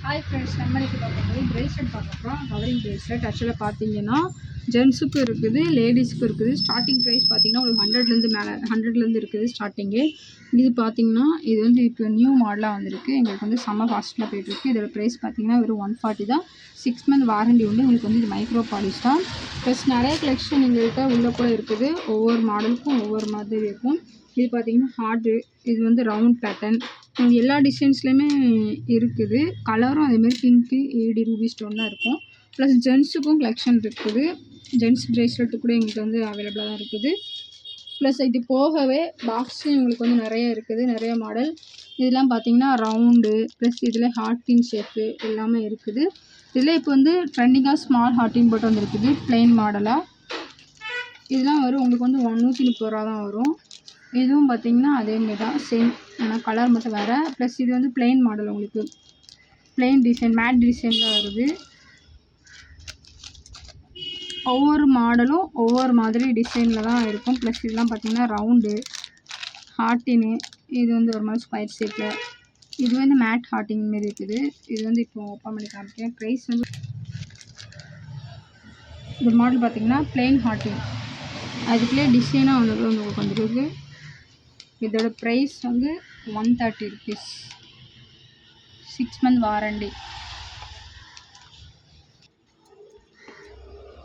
Hi friends, நம்ம இன்னைக்கு பார்க்கும்போது பிரேஸ்லெட் பார்க்க போகிறோம். கவரிங் பிரேஸ்லெட் ஆக்சுவலாக பார்த்தீங்கன்னா ஜென்ஸுக்கும் இருக்குது, லேடிஸுக்கும் இருக்குது. ஸ்டார்டிங் ப்ரைஸ் பார்த்தீங்கன்னா உங்களுக்கு 100லேருந்து இருக்குது ஸ்டார்டிங்கே. இது பார்த்தீங்கன்னா இது வந்து இப்போ நியூ மாடலாக வந்திருக்கு. எங்களுக்கு வந்து செம்ம ஃபாஸ்ட்டில் போயிட்டுருக்கு. இதோட ப்ரைஸ் பார்த்தீங்கன்னா வெறும் 140 தான். 6 மந்த் வாரண்டி உண்டு. உங்களுக்கு வந்து இது மைக்ரோ பாலிஷ் தான். ப்ளஸ் நிறைய கலெக்ஷன் எங்கள்கிட்ட உள்ளே கூட இருக்குது. ஒவ்வொரு மாடலுக்கும் ஒவ்வொரு மாதிரி இருக்கும். இது பார்த்தீங்கன்னா ஹார்ட்டு, இது வந்து ரவுண்ட் பேட்டர்ன், எல்லா டிசைன்ஸ்லையுமே இருக்குது. கலரும் அதேமாதிரி பிங்க்கு, ஏடி, ரூபி ஸ்டோன்லாம் இருக்கும். ப்ளஸ் ஜென்ஸுக்கும் கலெக்ஷன் இருக்குது. ஜென்ஸ் ப்ரேஸ்லெட்டு கூட எங்களுக்கு வந்து அவைலபிளாக தான் இருக்குது. ப்ளஸ் இது போகவே பாக்ஸும் எங்களுக்கு வந்து நிறைய இருக்குது, நிறைய மாடல். இதெல்லாம் பார்த்தீங்கன்னா ரவுண்டு, ப்ளஸ் இதில் ஹார்ட்டின் ஷேப்பு எல்லாமே இருக்குது. இதில் இப்போ வந்து ட்ரெண்டிங்காக ஸ்மால் ஹார்ட்டின் போட்டு வந்துருக்குது ப்ளைன் மாடலாக. இதெல்லாம் வரும் உங்களுக்கு வந்து 130 ரூபா தான் வரும். இதுவும் பார்த்தீங்கன்னா அதேமாரி தான், சேம், ஆனால் கலர் மட்டும் வேறு. ப்ளஸ் இது வந்து ப்ளைன் மாடல், உங்களுக்கு ப்ளைன் டிசைன், மேட் டிசைனில் வருது. ஒவ்வொரு மாடலும் ஒவ்வொரு மாதிரி டிசைனில் தான் இருக்கும். ப்ளஸ் இதெல்லாம் பார்த்தீங்கன்னா ரவுண்டு, ஹார்ட்டின்னு, இது வந்து ஒரு மாதிரி ஸ்கொயர் ஷேப்பில், இது வந்து மேட் ஹார்ட்டின் மாரி இருக்குது. இது வந்து இப்போ ஓப்பன் பண்ணி காமிக்கிறேன். ப்ரைஸ் வந்து இந்த மாடல் பார்த்தீங்கன்னா ப்ளைன் ஹார்ட்டின், அதுக்குள்ளே டிசைனாக உங்களுக்கு வந்துருக்கு. இதோட ப்ரைஸ் வந்து 130 ருபீஸ். 6 month warranty.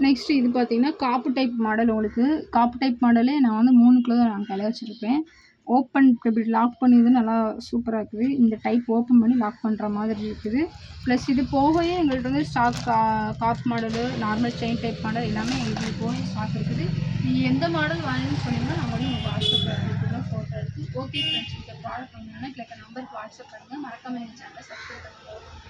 நெக்ஸ்ட் இது பார்த்தீங்கன்னா காப்பு டைப் மாடல். உங்களுக்கு காப்பு டைப் மாடலே நான் வந்து 3 கிலோ நான் கையில் வச்சுருப்பேன். ஓப்பன் இப்படி லாக் பண்ணியது நல்லா சூப்பராக இருக்குது. இந்த டைப் ஓப்பன் பண்ணி லாக் பண்ணுற மாதிரி இருக்குது. ப்ளஸ் இது போகவே எங்கள்கிட்ட வந்து ஸ்டாக் காப் model, normal chain type model எல்லாமே இது போய் ஸ்டாக் இருக்குது. நீங்கள் எந்த மாடல் வாங்கணும்னு சொன்னீங்கன்னா நான் வந்து உங்களுக்கு வாட்ஸ்அப்பில் தான் ஃபோட்டோ இருக்குது. ஓகே ஃப்ரெண்ட்ஸ், இந்த ப்ராடக்ட் வேணும்னா எனக்கு நம்பருக்கு வாட்ஸ்அப் பண்ணுங்கள். மறக்காமல் எங்கள் சேனலை சப்ஸ்கிரைப் பண்ணுங்கள்.